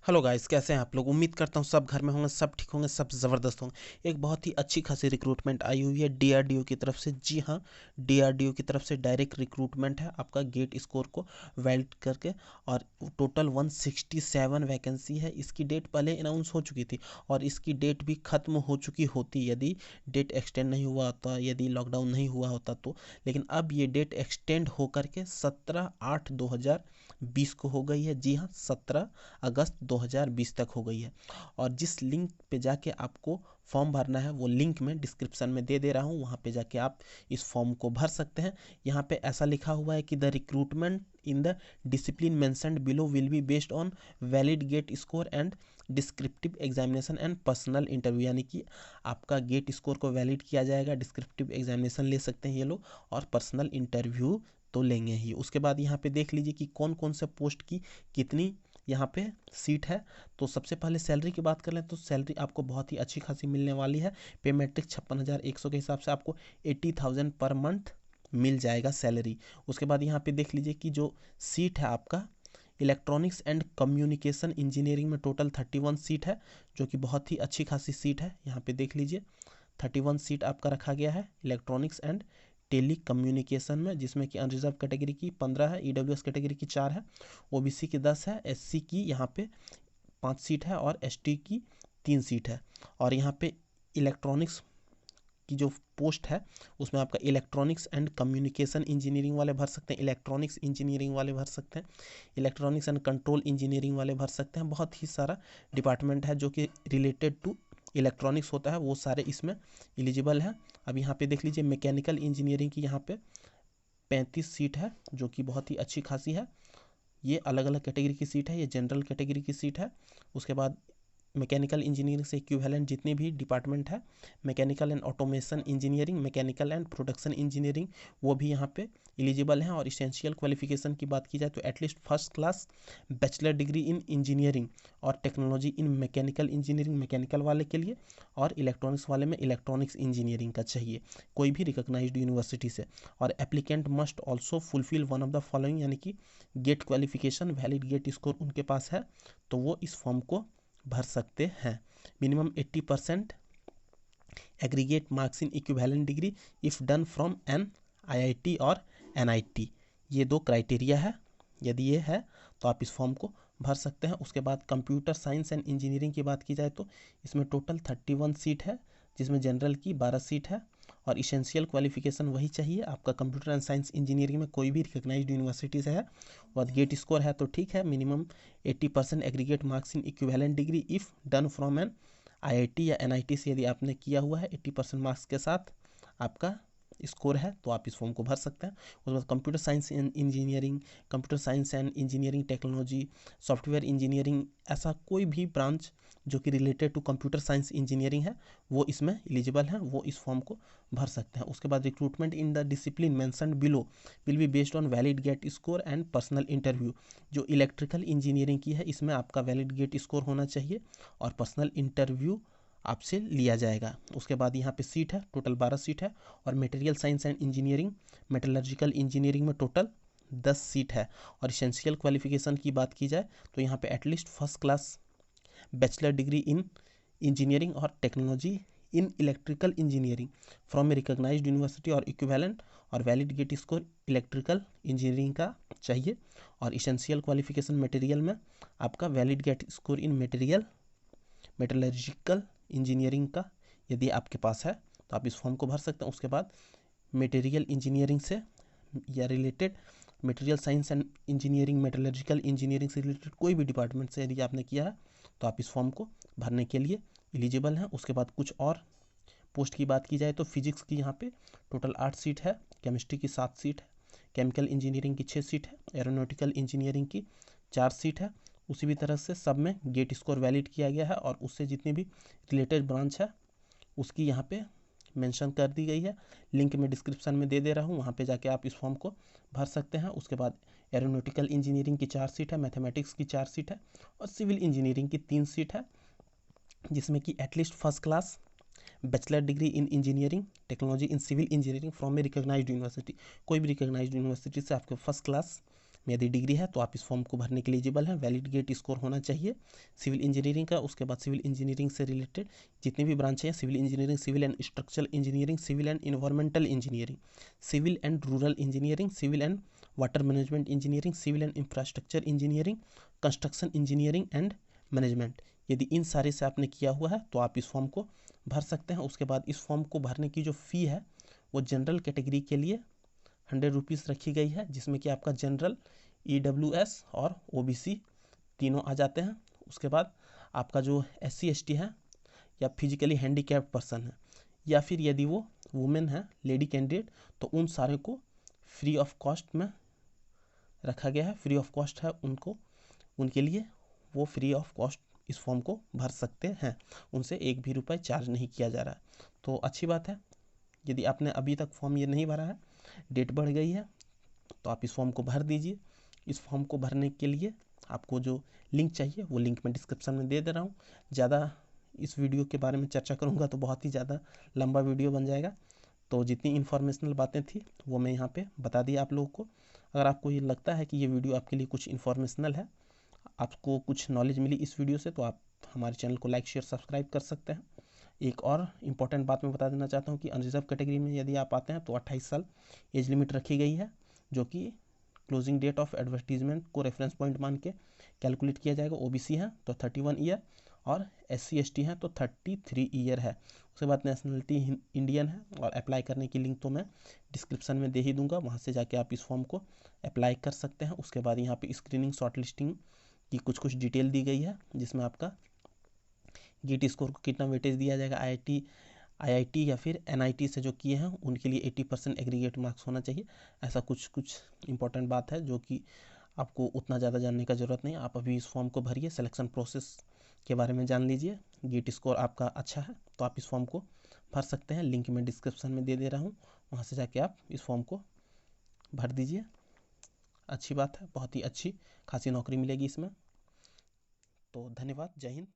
Hello guys, कैसे हैं आप लोग। उम्मीद करता हूँ सब घर में होंगे, सब ठीक होंगे, सब ज़बरदस्त होंगे। एक बहुत ही अच्छी खासी रिक्रूटमेंट आई हुई है डीआरडीओ की तरफ से। जी हाँ, डीआरडीओ की तरफ से डायरेक्ट रिक्रूटमेंट है आपका गेट स्कोर को वैलिड करके। और टोटल 167 वैकेंसी है। इसकी डेट पहले अनाउंस हो चुकी थी और इसकी डेट भी ख़त्म हो चुकी होती यदि डेट एक्सटेंड नहीं हुआ होता, यदि लॉकडाउन नहीं हुआ होता तो। लेकिन अब ये डेट एक्सटेंड होकर के 17/8/2020 को हो गई है। जी हाँ, 17 अगस्त 2020 तक हो गई है। और जिस लिंक पे जाके आपको फॉर्म भरना है वो लिंक मैं डिस्क्रिप्शन में दे रहा हूँ, वहाँ पे जाके आप इस फॉर्म को भर सकते हैं। यहाँ पे ऐसा लिखा हुआ है कि the recruitment in the discipline mentioned below will be based on valid GATE score and descriptive examination and personal interview. यानी कि आपका गेट स्कोर को वैलिड किया जाएगा, डिस्क्रिप्टिव एग्जामिनेशन ले सकते हैं ये लोग, और पर्सनल इंटरव्यू तो लेंगे ही। उसके बाद यहाँ पे देख लीजिए कि कौन कौन से पोस्ट की कितनी यहाँ पे सीट है। तो सबसे पहले सैलरी की बात कर लें तो सैलरी आपको बहुत ही अच्छी खासी मिलने वाली है। पे मैट्रिक 56,100 के हिसाब से आपको 80,000 पर मंथ मिल जाएगा सैलरी। उसके बाद यहाँ पे देख लीजिए कि जो सीट है आपका इलेक्ट्रॉनिक्स एंड कम्युनिकेशन इंजीनियरिंग में टोटल 31 सीट है, जो कि बहुत ही अच्छी खासी सीट है। यहाँ पे देख लीजिए 31 सीट आपका रखा गया है इलेक्ट्रॉनिक्स एंड टेली कम्युनिकेशन में, जिसमें कि अनरिजर्व कैटेगरी की 15 है, ईडब्ल्यूएस कैटेगरी की 4 है, ओबीसी की 10 है, एससी की यहाँ पे 5 सीट है और एसटी की 3 सीट है। और यहाँ पे इलेक्ट्रॉनिक्स की जो पोस्ट है उसमें आपका इलेक्ट्रॉनिक्स एंड कम्युनिकेशन इंजीनियरिंग वाले भर सकते हैं, इलेक्ट्रॉनिक्स इंजीनियरिंग वाले भर सकते हैं, इलेक्ट्रॉनिक्स एंड कंट्रोल इंजीनियरिंग वाले भर सकते हैं। बहुत ही सारा डिपार्टमेंट है जो कि रिलेटेड टू इलेक्ट्रॉनिक्स होता है, वो सारे इसमें एलिजिबल हैं। अब यहाँ पे देख लीजिए मैकेनिकल इंजीनियरिंग की यहाँ पे 35 सीट है, जो कि बहुत ही अच्छी खासी है। ये अलग अलग कैटेगरी की सीट है, ये जनरल कैटेगरी की सीट है। उसके बाद मैकेनिकल इंजीनियरिंग से इक्विवेलेंट जितने भी डिपार्टमेंट है, mechanical and automation engineering, mechanical and production engineering, वो भी यहाँ पे एलिजिबल हैं। और इसेंशियल क्वालिफिकेशन की बात की जाए तो at least first class bachelor degree in engineering और technology in mechanical engineering mechanical वाले के लिए, और इलेक्ट्रॉनिक्स वाले में इलेक्ट्रॉनिक्स इंजीनियरिंग का चाहिए कोई भी रिकॉग्नाइज्ड यूनिवर्सिटी से। और applicant must also fulfil one of the following, यानी कि GATE qualification valid GATE score उनके पास है तो वो इस फॉर्म को भर सकते हैं। Minimum 80% aggregate marks in equivalent degree if done from N IIT और एनआईटी, ये दो क्राइटेरिया है। यदि ये है तो आप इस फॉर्म को भर सकते हैं। उसके बाद कंप्यूटर साइंस एंड इंजीनियरिंग की बात की जाए तो इसमें टोटल 31 सीट है, जिसमें जनरल की 12 सीट है। और इसेंशियल क्वालिफिकेशन वही चाहिए आपका, कंप्यूटर एंड साइंस इंजीनियरिंग में कोई भी रिकॉग्नाइज्ड यूनिवर्सिटी से है। और गेट स्कोर है तो ठीक है, minimum 80% aggregate marks in equivalent degree if done from N IIT या एनआईटी से, यदि आपने किया हुआ है 80% मार्क्स के साथ आपका स्कोर है तो आप इस फॉर्म को भर सकते हैं। उसके बाद computer science and engineering, computer science and engineering technology, software engineering, ऐसा कोई भी ब्रांच जो कि related to computer science engineering है वो इसमें एलिजिबल है, वो इस फॉर्म को भर सकते हैं। उसके बाद recruitment in the discipline mentioned below will be based on valid GATE score and personal interview. जो इलेक्ट्रिकल इंजीनियरिंग की है इसमें आपका वैलिड गेट स्कोर होना चाहिए और पर्सनल इंटरव्यू आपसे लिया जाएगा। उसके बाद यहाँ पे सीट है, टोटल 12 सीट है। और material science and engineering, metallurgical engineering में टोटल 10 सीट है। और इसेंशियल क्वालिफिकेशन की बात की जाए तो यहाँ पे at least first class bachelor degree in engineering और technology in electrical engineering from a recognised university और इक्विवेलेंट, और valid GATE score electrical engineering का चाहिए। और इसेंशियल क्वालिफिकेशन मटेरियल में आपका valid GATE score in metallurgical engineering का यदि आपके पास है तो आप इस फॉर्म को भर सकते हैं। उसके बाद मटेरियल इंजीनियरिंग से या related, material science and engineering, metallurgical engineering से रिलेटेड कोई भी डिपार्टमेंट से यदि आपने किया है तो आप इस फॉर्म को भरने के लिए एलिजिबल हैं। उसके बाद कुछ और पोस्ट की बात की जाए तो फिजिक्स की यहाँ पे टोटल 8 सीट है, केमिस्ट्री की 7 सीट है, केमिकल इंजीनियरिंग की 6 सीट है, एरोनॉटिकल इंजीनियरिंग की 4 सीट है। उसी भी तरह से सब में गेट स्कोर वैलिड किया गया है और उससे जितनी भी रिलेटेड ब्रांच है उसकी यहाँ पे मेंशन कर दी गई है। लिंक में डिस्क्रिप्शन में दे रहा हूँ, वहाँ पे जाके आप इस फॉर्म को भर सकते हैं। उसके बाद एरोनॉटिकल इंजीनियरिंग की 4 सीट है, मैथमेटिक्स की 4 सीट है और सिविल इंजीनियरिंग की 3 सीट है, जिसमें कि at least first class bachelor degree in engineering technology in civil engineering from a recognised university, कोई भी रिकॉग्नाइज्ड यूनिवर्सिटी से आपके फर्स्ट क्लास में यदि डिग्री है तो आप इस फॉर्म को भरने के लिए एलिजिबल हैं। वैलिड गेट स्कोर होना चाहिए सिविल इंजीनियरिंग का। उसके बाद सिविल इंजीनियरिंग से रिलेटेड जितनी भी ब्रांचें हैं, civil engineering, civil and structural engineering, civil and environmental engineering, civil and rural engineering, civil and water management engineering, civil and infrastructure engineering, construction engineering and management, यदि इन सारे से आपने किया हुआ है तो आप इस फॉर्म को भर सकते हैं। उसके बाद इस फॉर्म को भरने की जो फ़ी है वो जनरल कैटेगरी के लिए 100 रुपीज़ रखी गई है, जिसमें कि आपका जनरल, EWS और OBC तीनों आ जाते हैं। उसके बाद आपका जो SC ST है या फिजिकली हैंडीकैप्ड पर्सन है या फिर यदि वो वुमेन है, लेडी कैंडिडेट, तो उन सारे को फ्री ऑफ कॉस्ट में रखा गया है। फ्री ऑफ कॉस्ट है उनको, उनके लिए वो फ्री ऑफ कॉस्ट इस फॉर्म को भर सकते हैं, उनसे 1 भी रुपये चार्ज नहीं किया जा रहा है। तो अच्छी बात है। यदि आपने अभी तक फॉर्म ये नहीं भरा है, डेट बढ़ गई है, तो आप इस फॉर्म को भर दीजिए। इस फॉर्म को भरने के लिए आपको जो लिंक चाहिए वो लिंक मैं डिस्क्रिप्शन में दे रहा हूँ। ज़्यादा इस वीडियो के बारे में चर्चा करूँगा तो बहुत ही ज़्यादा लंबा वीडियो बन जाएगा, तो जितनी इन्फॉर्मेशनल बातें थी वो मैं यहाँ पे बता दिया आप लोगों को। अगर आपको ये लगता है कि ये वीडियो आपके लिए कुछ इन्फॉर्मेशनल है, आपको कुछ नॉलेज मिली इस वीडियो से, तो आप हमारे चैनल को लाइक, शेयर, सब्सक्राइब कर सकते हैं। एक और इम्पॉर्टेंट बात मैं बता देना चाहता हूँ कि अनरिजर्व कैटेगरी में यदि आप आते हैं तो 28 साल एज लिमिट रखी गई है, जो कि क्लोजिंग डेट ऑफ एडवर्टीजमेंट को रेफरेंस पॉइंट मान के कैलकुलेट किया जाएगा। OBC है तो 31 ईयर और SC ST है तो 33 ईयर है। उसके बाद नेशनलिटी इंडियन है, और अप्लाई करने की लिंक तो मैं डिस्क्रिप्शन में दे ही दूंगा, वहाँ से जाके आप इस फॉर्म को अप्लाई कर सकते हैं। उसके बाद यहाँ पे स्क्रीनिंग, शॉर्ट लिस्टिंग की कुछ डिटेल दी गई है, जिसमें आपका गेट स्कोर को कितना वेटेज दिया जाएगा, IIT या फिर NIT से जो किए हैं उनके लिए 80% एग्रीगेट मार्क्स होना चाहिए। ऐसा कुछ इंपॉर्टेंट बात है जो कि आपको उतना ज़्यादा जानने का ज़रूरत नहीं। आप अभी इस फॉर्म को भरिए, सिलेक्शन प्रोसेस के बारे में जान लीजिए। गेट स्कोर आपका अच्छा है तो आप इस फॉर्म को भर सकते हैं। लिंक मैं डिस्क्रिप्शन में दे रहा हूँ, वहाँ से जाके आप इस फॉर्म को भर दीजिए। अच्छी बात है, बहुत ही अच्छी खासी नौकरी मिलेगी इसमें। तो धन्यवाद, जय हिंद।